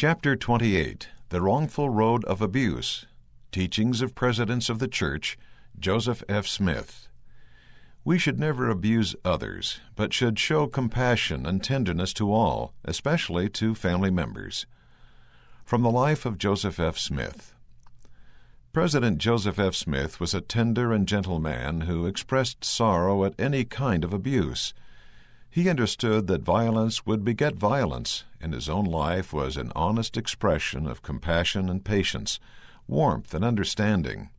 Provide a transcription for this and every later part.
Chapter 28, The Wrongful Road of Abuse. Teachings of Presidents of the Church, Joseph F. Smith. We should never abuse others, but should show compassion and tenderness to all, especially to family members. From the life of Joseph F. Smith. President Joseph F. Smith was a tender and gentle man who expressed sorrow at any kind of abuse. He understood that violence would beget violence, and his own life was an honest expression of compassion and patience, warmth and understanding.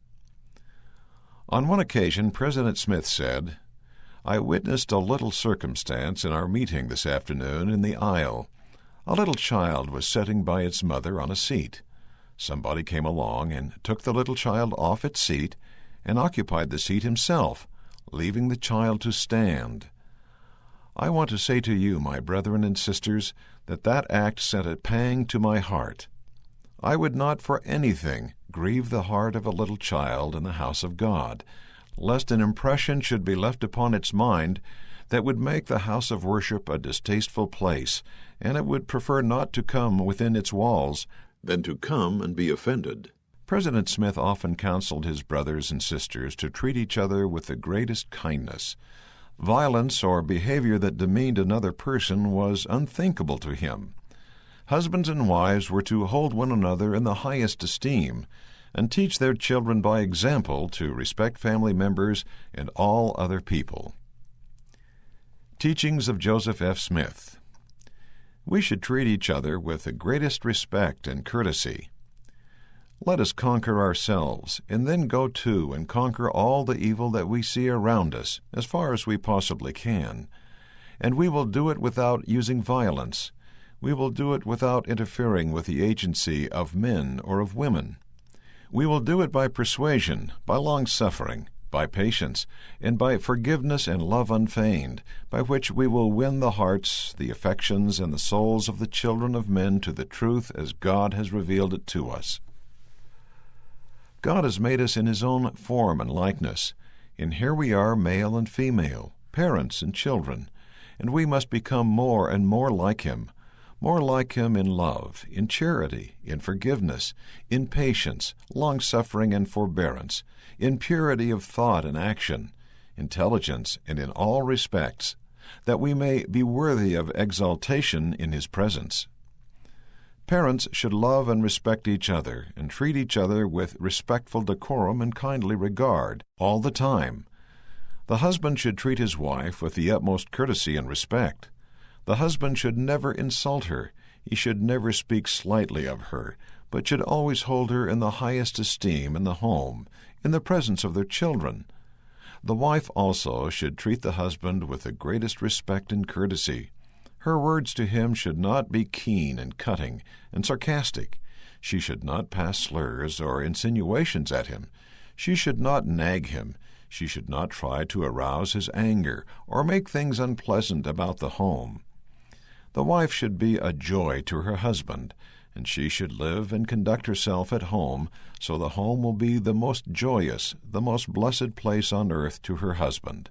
On one occasion, President Smith said, "I witnessed a little circumstance in our meeting this afternoon in the aisle. A little child was sitting by its mother on a seat. Somebody came along and took the little child off its seat and occupied the seat himself, leaving the child to stand. I want to say to you, my brethren and sisters, that act sent a pang to my heart. I would not for anything grieve the heart of a little child in the house of God, lest an impression should be left upon its mind that would make the house of worship a distasteful place, and it would prefer not to come within its walls than to come and be offended." President Smith often counseled his brothers and sisters to treat each other with the greatest kindness. Violence or behavior that demeaned another person was unthinkable to him. Husbands and wives were to hold one another in the highest esteem and teach their children by example to respect family members and all other people. Teachings of Joseph F. Smith. We should treat each other with the greatest respect and courtesy. Let us conquer ourselves, and then go to and conquer all the evil that we see around us, as far as we possibly can. And we will do it without using violence. We will do it without interfering with the agency of men or of women. We will do it by persuasion, by long-suffering, by patience, and by forgiveness and love unfeigned, by which we will win the hearts, the affections, and the souls of the children of men to the truth as God has revealed it to us. God has made us in His own form and likeness, and here we are male and female, parents and children, and we must become more and more like Him in love, in charity, in forgiveness, in patience, long-suffering and forbearance, in purity of thought and action, intelligence, and in all respects, that we may be worthy of exaltation in His presence. Parents should love and respect each other and treat each other with respectful decorum and kindly regard all the time. The husband should treat his wife with the utmost courtesy and respect. The husband should never insult her. He should never speak slightly of her, but should always hold her in the highest esteem in the home, in the presence of their children. The wife also should treat the husband with the greatest respect and courtesy. Her words to him should not be keen and cutting and sarcastic. She should not pass slurs or insinuations at him. She should not nag him. She should not try to arouse his anger or make things unpleasant about the home. The wife should be a joy to her husband, and she should live and conduct herself at home so the home will be the most joyous, the most blessed place on earth to her husband.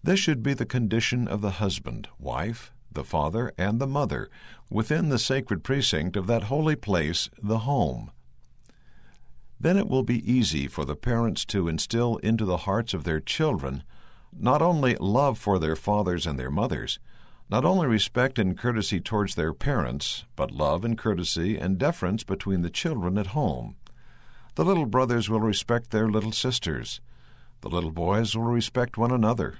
This should be the condition of the husband, wife, the father, and the mother, within the sacred precinct of that holy place, the home. Then it will be easy for the parents to instill into the hearts of their children not only love for their fathers and their mothers, not only respect and courtesy towards their parents, but love and courtesy and deference between the children at home. The little brothers will respect their little sisters. The little boys will respect one another.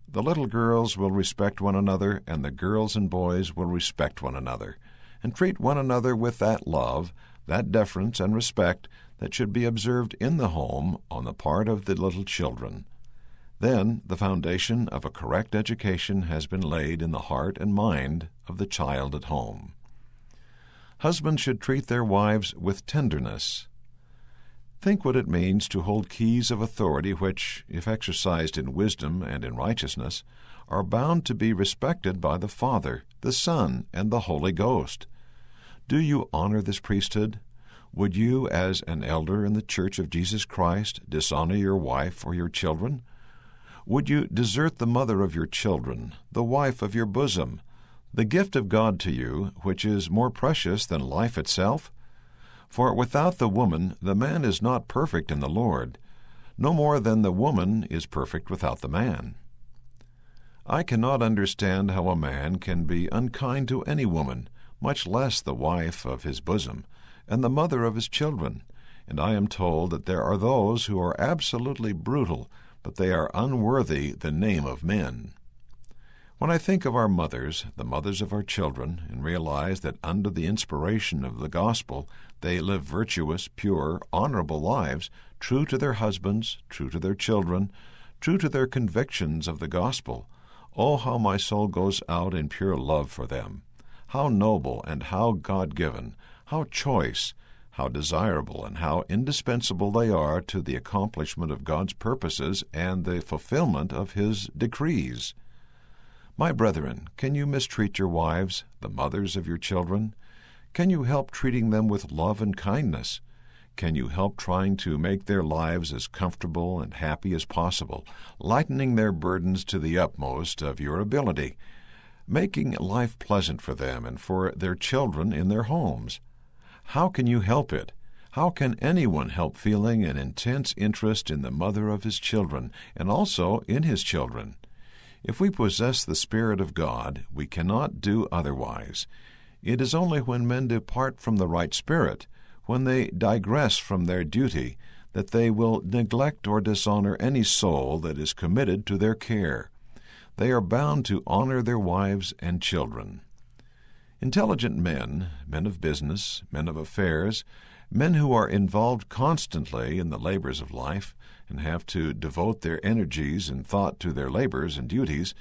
The little girls will respect one another, and the girls and boys will respect one another, and treat one another with that love, that deference and respect that should be observed in the home on the part of the little children. Then the foundation of a correct education has been laid in the heart and mind of the child at home. Husbands should treat their wives with tenderness. Think what it means to hold keys of authority which, if exercised in wisdom and in righteousness, are bound to be respected by the Father, the Son, and the Holy Ghost. Do you honor this priesthood? Would you, as an elder in the Church of Jesus Christ, dishonor your wife or your children? Would you desert the mother of your children, the wife of your bosom, the gift of God to you, which is more precious than life itself? For without the woman the man is not perfect in the Lord, no more than the woman is perfect without the man. I cannot understand how a man can be unkind to any woman, much less the wife of his bosom, and the mother of his children, and I am told that there are those who are absolutely brutal, but they are unworthy the name of men. When I think of our mothers, the mothers of our children, and realize that under the inspiration of the gospel they live virtuous, pure, honorable lives, true to their husbands, true to their children, true to their convictions of the gospel, oh, how my soul goes out in pure love for them! How noble and how God-given, how choice, how desirable and how indispensable they are to the accomplishment of God's purposes and the fulfillment of His decrees. My brethren, can you mistreat your wives, the mothers of your children? Can you help treating them with love and kindness? Can you help trying to make their lives as comfortable and happy as possible, lightening their burdens to the utmost of your ability, making life pleasant for them and for their children in their homes? How can you help it? How can anyone help feeling an intense interest in the mother of his children and also in his children? If we possess the Spirit of God, we cannot do otherwise. It is only when men depart from the right spirit, when they digress from their duty, that they will neglect or dishonor any soul that is committed to their care. They are bound to honor their wives and children. Intelligent men, men of business, men of affairs, men who are involved constantly in the labors of life and have to devote their energies and thought to their labors and duties,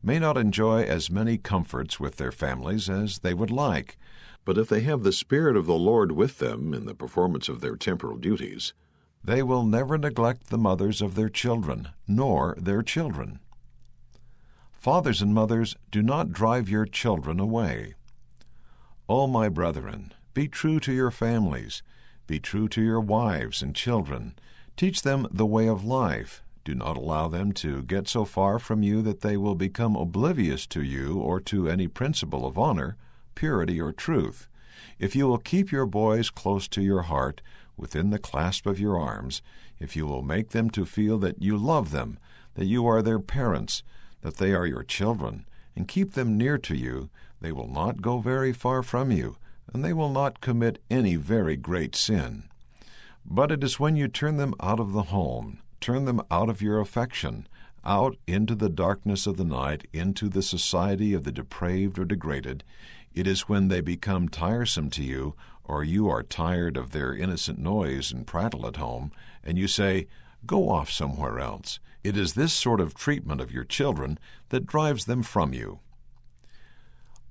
may not enjoy as many comforts with their families as they would like, but if they have the Spirit of the Lord with them in the performance of their temporal duties, they will never neglect the mothers of their children, nor their children. Fathers and mothers, do not drive your children away. O my brethren, be true to your families, be true to your wives and children, teach them the way of life. Do not allow them to get so far from you that they will become oblivious to you or to any principle of honor, purity, or truth. If you will keep your boys close to your heart, within the clasp of your arms, if you will make them to feel that you love them, that you are their parents, that they are your children, and keep them near to you, they will not go very far from you, and they will not commit any very great sin. But it is when you turn them out of the home, turn them out of your affection, out into the darkness of the night, into the society of the depraved or degraded, it is when they become tiresome to you, or you are tired of their innocent noise and prattle at home, and you say, "Go off somewhere else." It is this sort of treatment of your children that drives them from you.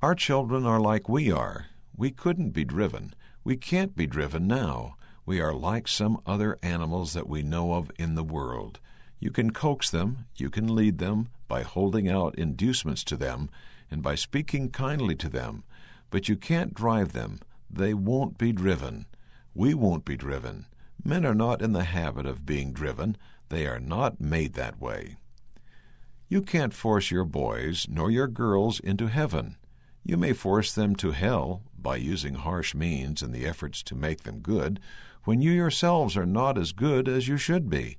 Our children are like we are. We couldn't be driven. We can't be driven now. We are like some other animals that we know of in the world. You can coax them, you can lead them by holding out inducements to them and by speaking kindly to them, but you can't drive them. They won't be driven. We won't be driven. Men are not in the habit of being driven. They are not made that way. You can't force your boys nor your girls into heaven. You may force them to hell by using harsh means in the efforts to make them good, when you yourselves are not as good as you should be.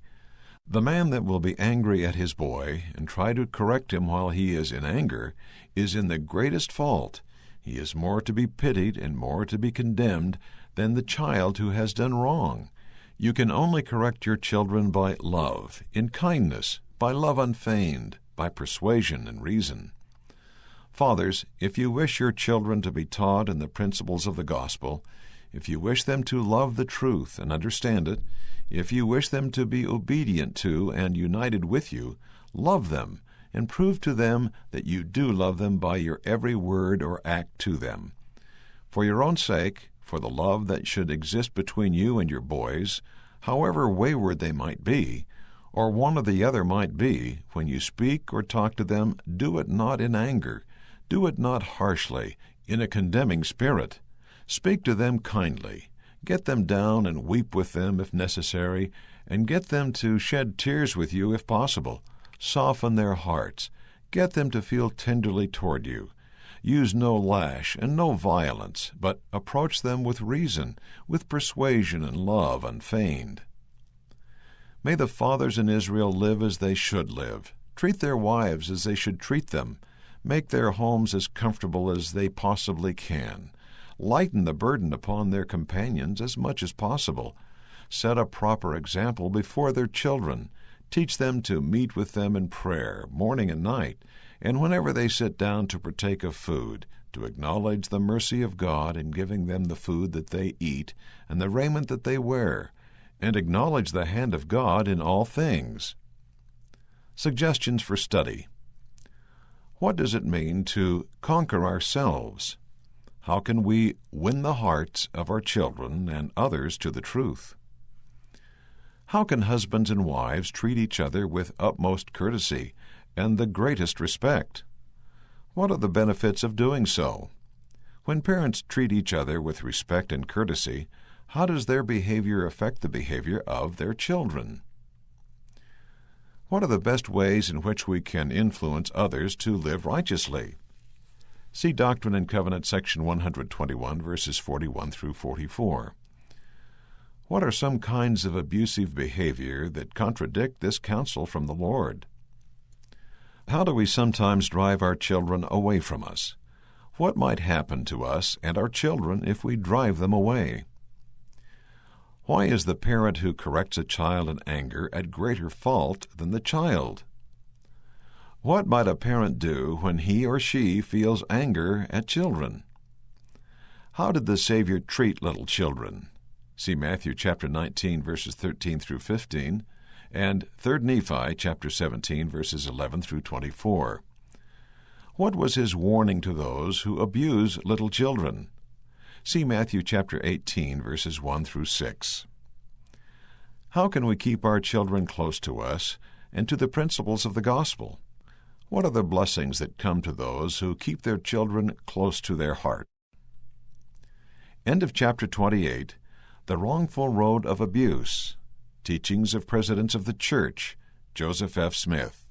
The man that will be angry at his boy and try to correct him while he is in anger is in the greatest fault. He is more to be pitied and more to be condemned than the child who has done wrong. You can only correct your children by love, in kindness, by love unfeigned, by persuasion and reason. Fathers, if you wish your children to be taught in the principles of the gospel, if you wish them to love the truth and understand it, if you wish them to be obedient to and united with you, love them and prove to them that you do love them by your every word or act to them. For your own sake, for the love that should exist between you and your boys, however wayward they might be, or one or the other might be, when you speak or talk to them, do it not in anger, do it not harshly, in a condemning spirit. Speak to them kindly. Get them down and weep with them if necessary, and get them to shed tears with you if possible. Soften their hearts. Get them to feel tenderly toward you. Use no lash and no violence, but approach them with reason, with persuasion and love unfeigned. May the fathers in Israel live as they should live, treat their wives as they should treat them, make their homes as comfortable as they possibly can, lighten the burden upon their companions as much as possible, set a proper example before their children, teach them to meet with them in prayer, morning and night, and whenever they sit down to partake of food, to acknowledge the mercy of God in giving them the food that they eat and the raiment that they wear, and acknowledge the hand of God in all things. Suggestions for study. What does it mean to conquer ourselves? How can we win the hearts of our children and others to the truth? How can husbands and wives treat each other with utmost courtesy and the greatest respect? What are the benefits of doing so? When parents treat each other with respect and courtesy, how does their behavior affect the behavior of their children? What are the best ways in which we can influence others to live righteously? See Doctrine and Covenants, section 121, verses 41 through 44. What are some kinds of abusive behavior that contradict this counsel from the Lord? How do we sometimes drive our children away from us? What might happen to us and our children if we drive them away? Why is the parent who corrects a child in anger at greater fault than the child? What might a parent do when he or she feels anger at children? How did the Savior treat little children? See Matthew chapter 19, verses 13 through 15, and 3 Nephi chapter 17, verses 11 through 24. What was his warning to those who abuse little children? See Matthew chapter 18, verses 1 through 6. How can we keep our children close to us and to the principles of the gospel? What are the blessings that come to those who keep their children close to their heart? End of chapter 28. The Wrongful Road of Abuse. Teachings of Presidents of the Church, Joseph F. Smith.